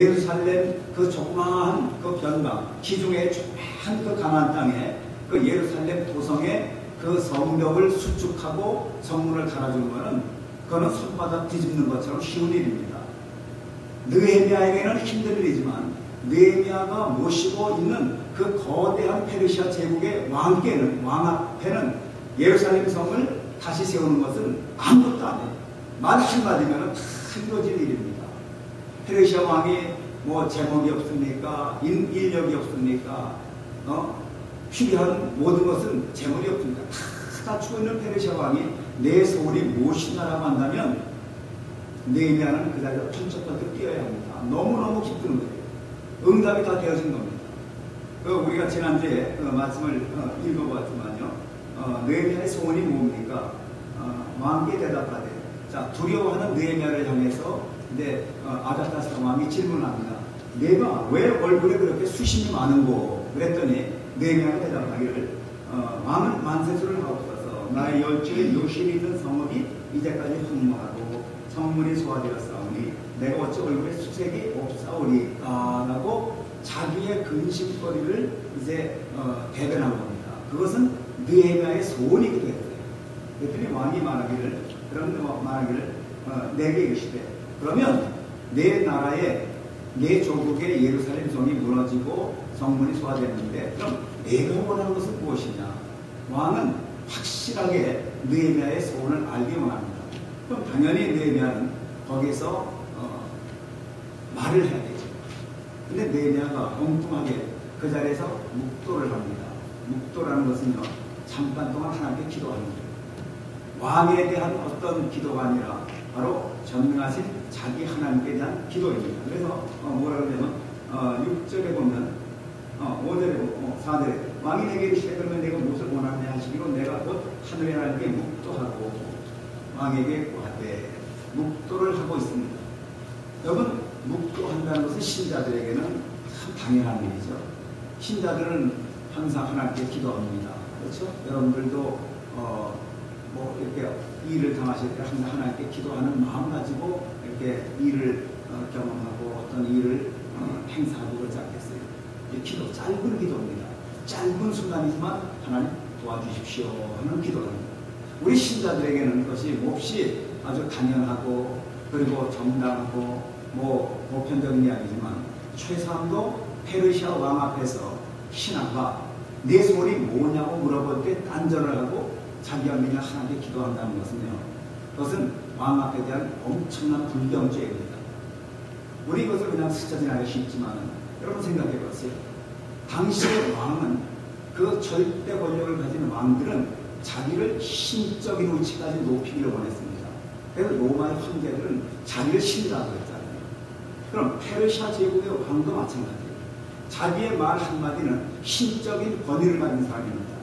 예루살렘 그 조그마한 그 변방, 기중에 조그마한 그 가나안 땅에 그 예루살렘 도성에 그 성벽을 수축하고 성문을 달아주는 것은 그거는 손바닥 뒤집는 것처럼 쉬운 일입니다. 느헤미야에게는 힘든 일이지만 느헤미야가 모시고 있는 그 거대한 페르시아 제국의 왕 앞에는 예루살렘 성을 다시 세우는 것은 아무것도 아니에요. 말 한마디면 다 이루어질 일입니다. 페르시아 왕이 뭐 제목이 없습니까? 인력이 없습니까? 필요한 모든 것은 재물이 없습니까? 다 갖추고 있는 페르시아 왕이 내 소울이 무엇이냐라고 한다면 느헤미야는 그 자리에서 턴쩍번쩍 뛰어야 합니다. 너무너무 기쁘는 거예요. 응답이 다 되어진 겁니다. 우리가 지난주에 말씀을 읽어보았지만요. 느헤미야의 소원이 뭡니까? 왕께 대답하되, 자, 두려워하는 느헤미야를 향해서 이제 아닥사스다 왕이 질문합니다. 내가 왜 얼굴에 그렇게 수심이 많은고? 그랬더니 느헤미야가 대답하기를 왕은 만세수를 하옵소서. 나의 열조의 요실이 있는 성읍이 이제까지 흥망하고 성문이 소화되었사오니 내가 어찌 얼굴에 수색이 없사오리까? 라고 자기의 근심거리를 이제 대변한 겁니다. 그것은 느헤미야의 소원이기도 했어요. 그랬더니 왕이 말하기를 내게 이르시되, 그러면 내 나라에 내 조국의 예루살렘 성이 무너지고 성문이 소화됐는데 그럼 내가 원하는 것은 무엇이냐? 왕은 확실하게 느헤미야의 소원을 알기 원합니다. 그럼 당연히 느헤미야는 거기서 말을 해야 되죠. 근데 느헤미야가 엉뚱하게 그 자리에서 묵도를 합니다. 묵도라는 것은요, 잠깐 동안 하나님께 기도하는 거예요. 왕에 대한 어떤 기도가 아니라 바로 전능하신 자기 하나님께 대한 기도입니다. 그래서 뭐라 그러냐면 6절에 보면 5절에 4절에 왕이 내게 이르시되 그러면 내가 무엇을 원하느냐 하시기로 내가 곧 하늘의 하나님께 묵도하고 왕에게 구하되 묵도를 하고 있습니다. 여러분, 묵도한다는 것은 신자들에게는 참 당연한 일이죠. 신자들은 항상 하나님께 기도합니다. 그렇죠? 여러분들도 뭐 이렇게 일을 당하실 때 항상 하나님께 기도하는 마음 가지고 이렇게 일을 경험하고 어떤 일을 행사하고 그러지 않겠어요? 이 기도, 짧은 기도입니다. 짧은 순간이지만 하나님 도와주십시오 하는 기도입니다. 우리 신자들에게는 그것이 몹시 아주 당연하고 그리고 정당하고 뭐 보편적인 이야기지만 최소한도 페르시아 왕 앞에서 신하가 내 소원이 뭐냐고 물어볼 때 딴전을 하고 자기가 그냥 하나님께 기도한다는 것은요, 그것은 왕 앞에 대한 엄청난 불경죄입니다. 우리 이것을 그냥 스쳐 지나기 쉽지만 여러분 생각해 보세요. 당시의 왕은 그 절대 권력을 가진 왕들은 자기를 신적인 위치까지 높이기를 원했습니다. 그래서 로마의 황제들은 자기를 신이라고 했잖아요. 그럼 페르시아 제국의 왕도 마찬가지예요. 자기의 말 한마디는 신적인 권위를 가진 사람입니다.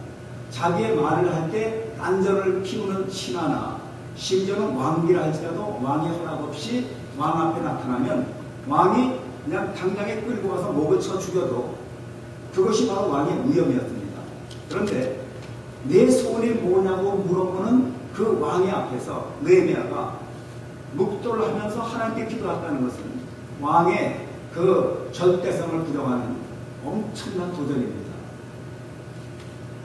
자기의 말을 할 때 딴전을 피우는 신하나 심지어는 왕비라 할지라도 왕의 허락 없이 왕 앞에 나타나면 왕이 그냥 당장에 끌고 와서 목을 쳐 죽여도 그것이 바로 왕의 위엄이었습니다. 그런데 내 소원이 뭐냐고 물어보는 그 왕의 앞에서 느헤미야가 묵도를 하면서 하나님께 기도했다는 것은 왕의 그 절대성을 부정하는 엄청난 도전입니다.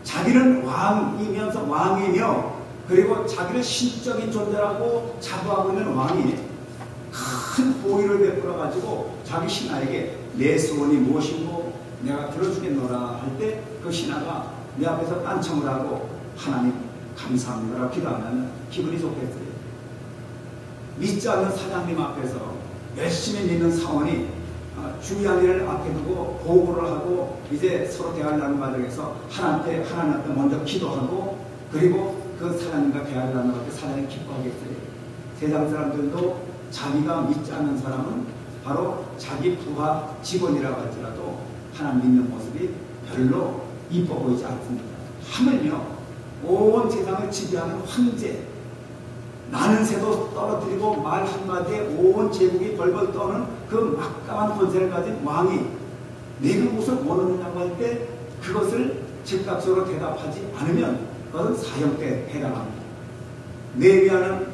자기는 왕이면서 왕이며 그리고 자기를 신적인 존재라고 자부하고 있는 왕이 큰 호의를 베풀어 가지고 자기 신하에게 내 소원이 무엇이고 내가 들어주겠노라 할 때 그 신하가 내 앞에서 딴청을 하고 하나님 감사합니다라고 기도하면 기분이 좋겠어요. 믿지 않는 사장님 앞에서 열심히 믿는 사원이 중요한 일을 앞에 두고 보고를 하고 이제 서로 대화를 나누는 과정에서 하나님한테 먼저 기도하고 그리고 그 사장님과 대화를 나누는 때 사장님이 기뻐하겠어요. 세상 사람들도 자기가 믿지 않는 사람은 바로 자기 부하 직원이라고 할지라도 하나님 믿는 모습이 별로 이뻐 보이지 않습니다. 하물며 온 세상을 지배하는 황제, 나는 새도 떨어뜨리고 말 한마디에 온 제국이 벌벌 떠는 그 막강한 권세를 가진 왕이 내가 무엇을 원하느냐고 할 때 그것을 즉각적으로 대답하지 않으면 그것은 사형에 해당합니다. 느헤미야는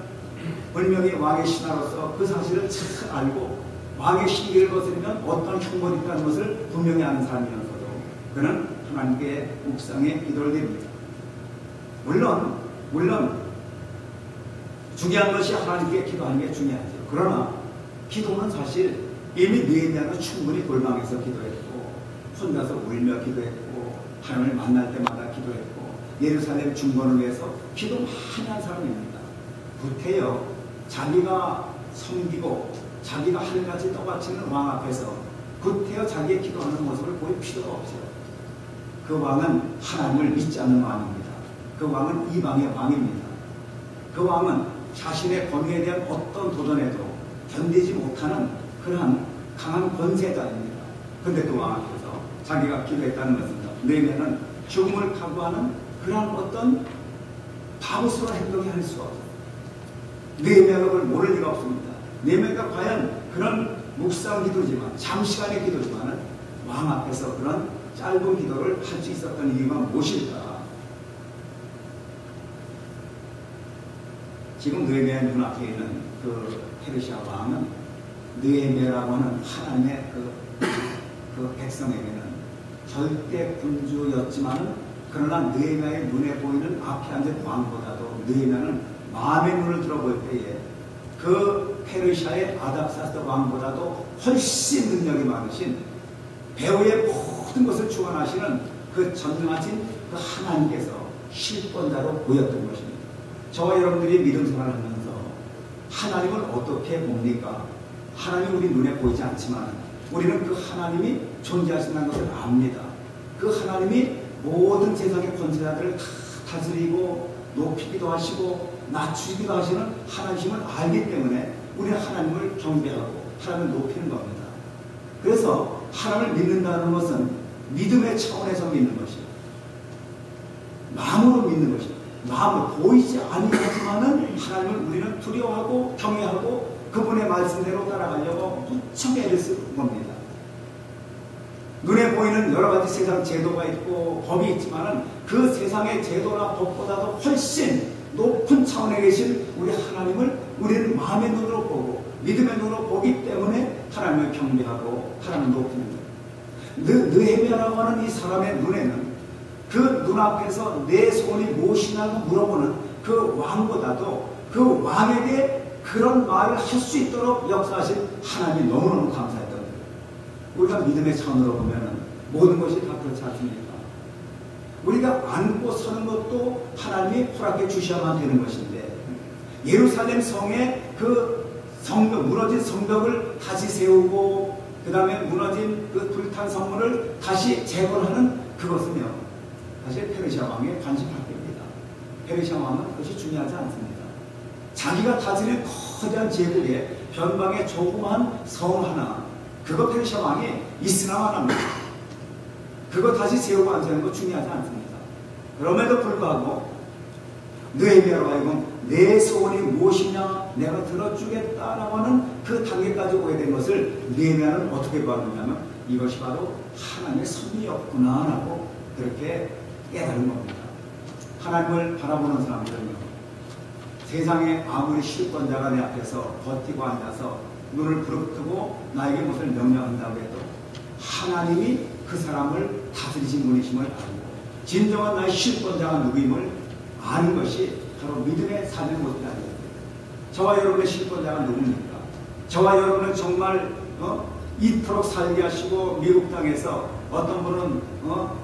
분명히 왕의 신하로서 그 사실을 잘 알고 왕의 신기를 거스르면 어떤 흉물이 있다는 것을 분명히 아는 사람이면서도 그는 하나님께 묵상에 기도를 드립니다. 물론 중요한 것이 하나님께 기도하는 게 중요하죠. 그러나 기도는 사실 이미 느헤미야는 충분히 골방에서 기도했고 혼자서 울며 기도했고 하나님을 만날 때마다 기도했고 예루살렘 중건을 위해서 기도 많이 한 사람입니다. 구태여 자기가 섬기고 자기가 하늘같이 떠받치는 왕 앞에서 구태여 자기의 기도하는 모습을 보일 필요가 없어요. 그 왕은 하나님을 믿지 않는 왕입니다. 그 왕은 이방의 왕입니다. 그 왕은 자신의 권위에 대한 어떤 도전에도 견디지 못하는 그러한 강한 권세자입니다. 근데 그 왕 앞에서 자기가 기도했다는 것입니다. 느헤미야는 죽음을 각오하는 그러한 어떤 바보스러운 행동이 할 수가 없어요. 느헤미야가 그걸 모를 리가 없습니다. 느헤미야가 과연 그런 묵상 기도지만 장시간의 기도지만은 왕 앞에서 그런 짧은 기도를 할 수 있었던 이유가 무엇일까? 지금 느헤미야의 눈앞에 있는 그 페르시아 왕은 느헤미야라고 하는 하나님의 그 백성에게는 절대 군주였지만은 그러나 느헤미야의 눈에 보이는 앞에 앉은 왕보다도 느헤미야는 마음의 눈을 들어볼 때에 그 페르시아의 아닥사스 왕보다도 훨씬 능력이 많으신 배후의 모든 것을 주관하시는 그 전능하신 그 하나님께서 실권자로 보였던 것입니다. 저와 여러분들이 믿음 생활을 하면서 하나님을 어떻게 봅니까? 하나님이 우리 눈에 보이지 않지만 우리는 그 하나님이 존재하신다는 것을 압니다. 그 하나님이 모든 세상의 권세자들을 다 다스리고 높이기도 하시고 낮추기도 하시는 하나님을 알기 때문에 우리는 하나님을 경배하고 하나님을 높이는 겁니다. 그래서 하나님을 믿는다는 것은 믿음의 차원에서 믿는 것이에요. 마음으로 믿는 것이에요. 마음을 보이지 아니하지만은 하나님을 우리는 두려워하고 경외하고 그분의 말씀대로 따라가려고 무척 애를 쓰는 겁니다. 눈에 보이는 여러 가지 세상 제도가 있고 법이 있지만은 그 세상의 제도나 법보다도 훨씬 높은 차원에 계신 우리 하나님을 우리는 마음의 눈으로 보고 믿음의 눈으로 보기 때문에 하나님을 경배하고 하나님을 높이는 거예요. 느헤미야라고 하는 이 사람의 눈에는 그 눈앞에서 내 소원이 무엇이냐고 물어보는 그 왕보다도 그 왕에게 그런 말을 할 수 있도록 역사하신 하나님이 너무너무 감사했던 거예요. 우리가 믿음의 차원으로 보면 모든 것이 다 그렇지 않습니까? 우리가 앉고 서는 것도 하나님이 허락해 주셔야만 되는 것인데 예루살렘 성의 그 성벽, 무너진 성벽을 다시 세우고 그 다음에 무너진 그 불탄 성문을 다시 재건하는 그것은요 사실 페르시아 왕의 관심 밖입니다. 페르시아 왕은 그것이 중요하지 않습니다. 자기가 다스릴 거대한 제국에 변방의 조그만 성 하나 그거 페르시아 왕이 있으나만 합니다. 그거 다시 세우고 앉는 거 중요하지 않습니다. 그럼에도 불구하고 느헤미야로 하여금 내 소원이 무엇이냐 내가 들어주겠다라고 하는 그 단계까지 오게 된 것을 느헤미야는 어떻게 봤느냐면 이것이 바로 하나님의 섭리였구나라고 그렇게 깨달은 겁니다. 하나님을 바라보는 사람들은요 세상에 아무리 실권자가 내 앞에서 버티고 앉아서 눈을 부릅뜨고 나에게 무엇을 명령한다고 해도 하나님이 그 사람을 다스리신 분이심을 알고 진정한 나의 실권자가 누구임을 아는 것이 바로 믿음의 삶의 모습이 아니겠습니까? 저와 여러분의 실권자가 누굽니까? 저와 여러분은 정말 이토록 살게 하시고 미국 땅에서 어떤 분은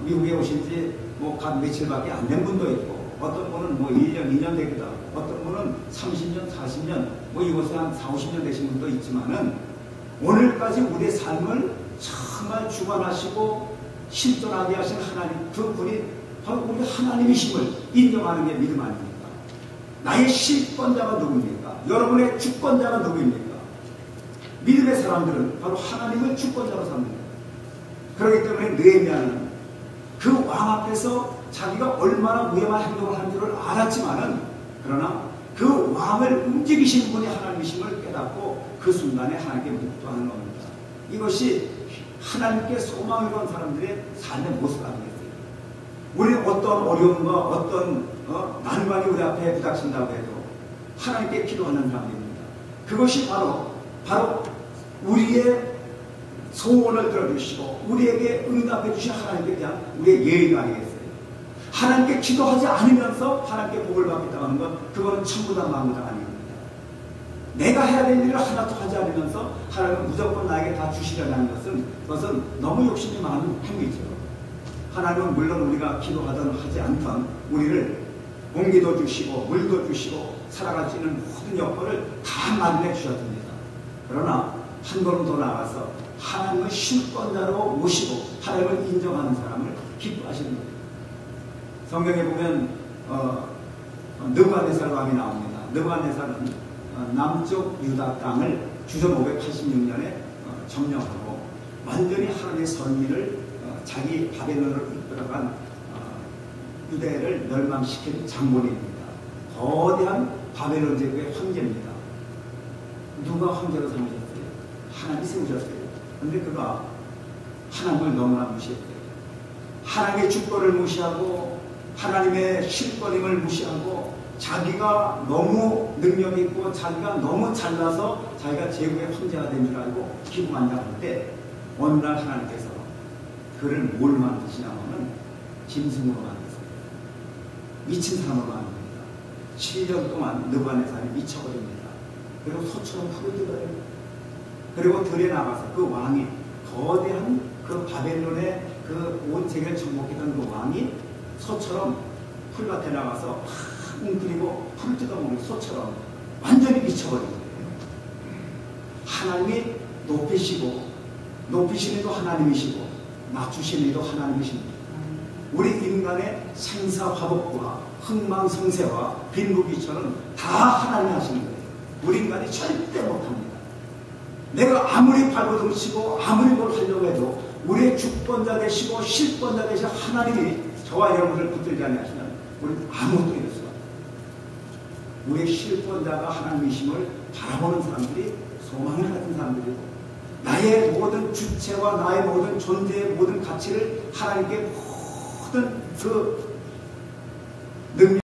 미국에 오신 지 간 며칠밖에 안 된 분도 있고 어떤 분은 1년, 2년 되기도 하고 어떤 분은 30년, 40년 이곳에 한 4, 50년 되신 분도 있지만은 오늘까지 우리의 삶을 정말 주관하시고 실존하게 하신 하나님 그분이 바로 우리 하나님이심을 인정하는 게 믿음 아닙니까? 나의 실권자가 누굽니까? 여러분의 주권자가 누구입니까? 믿음의 사람들은 바로 하나님을 주권자로 삼는 거예요. 그렇기 때문에 느헤미야는 그 왕 앞에서 자기가 얼마나 위험한 행동을 하는 줄을 알았지만은 그러나 그 왕을 움직이신 분이 하나님이심을 깨닫고 그 순간에 하나님께 묵도하는 겁니다. 이것이 하나님께 소망을 건 사람들의 삶의 모습 아니겠어요? 우리는 어떤 어려움과 어떤 난관이 우리 앞에 부닥친다고 해도 하나님께 기도하는 사람입니다. 그것이 바로 우리의 소원을 들어주시고 우리에게 응답해 주신 하나님께 대한 우리의 예의가 아니겠어요? 하나님께 기도하지 않으면서 하나님께 복을 받겠다고 하는 건 그거는 천부다 만부다 아닙니다. 내가 해야 될 일을 하나도 하지 않으면서 하나님은 무조건 나에게 다 주시려는 것은 그것은 너무 욕심이 많은 행위죠. 하나님은 물론 우리가 기도하든 하지 않든 우리를 공기도 주시고 물도 주시고 살아갈 수 있는 모든 여건을 다 마련해 주셨습니다. 그러나 한 걸음 더 나아가서 하나님을 실권자로 모시고 하나님을 인정하는 사람을 기뻐하시는 거예요. 성경에 보면 느부갓네살 왕이 나옵니다. 느부갓네살은 남쪽 유다 땅을 주전 586년에 점령하고 완전히 하나님의 선민을 자기 바벨론으로 이끌어간 유대를 멸망시킨 장본인입니다. 거대한 바벨론 제국의 황제입니다. 누가 황제로 삼으셨어요? 하나님이 세우셨어요. 그런데 그가 하나님을 너무나 무시했어요. 하나님의 주권을 무시하고 하나님의 실권임을 무시하고 자기가 너무 능력이 있고 자기가 너무 잘나서 자기가 제국의 황제가 된 줄 알고 기부한다할 때 어느 날 하나님께서 그를 뭘 만드시냐면 짐승으로 만드세요. 미친 사람으로 만듭니다. 7년 동안 느부갓네살이 미쳐버립니다. 그리고 소처럼 풀어들어요. 그리고 들에 나가서 그 왕이 거대한 그 바벨론의 그 온 세계를 정복했던 그 왕이 소처럼 풀밭에 나가서 막 웅크리고 풀 뜯어먹는 소처럼 완전히 미쳐버린 거예요. 하나님이 높이시는 이도 하나님이시고 낮추시는 이도 하나님이십니다. 우리 인간의 생사화복과 흥망성쇠와 빈부귀천은 다 하나님이 하시는 거예요. 우리 인간이 절대 못합니다. 내가 아무리 발버둥 치고 아무리 뭘 하려고 해도 우리의 주권자 되시고 실권자 되신 하나님이 저와 여러분을 붙들지 않으시면 우리는 아무것도 이룰 수가 없어요. 우리의 실권자가 하나님이심을 바라보는 사람들이 소망을 가진 사람들이고 나의 모든 주체와 나의 모든 존재의 모든 가치를 하나님께 모든 그 능력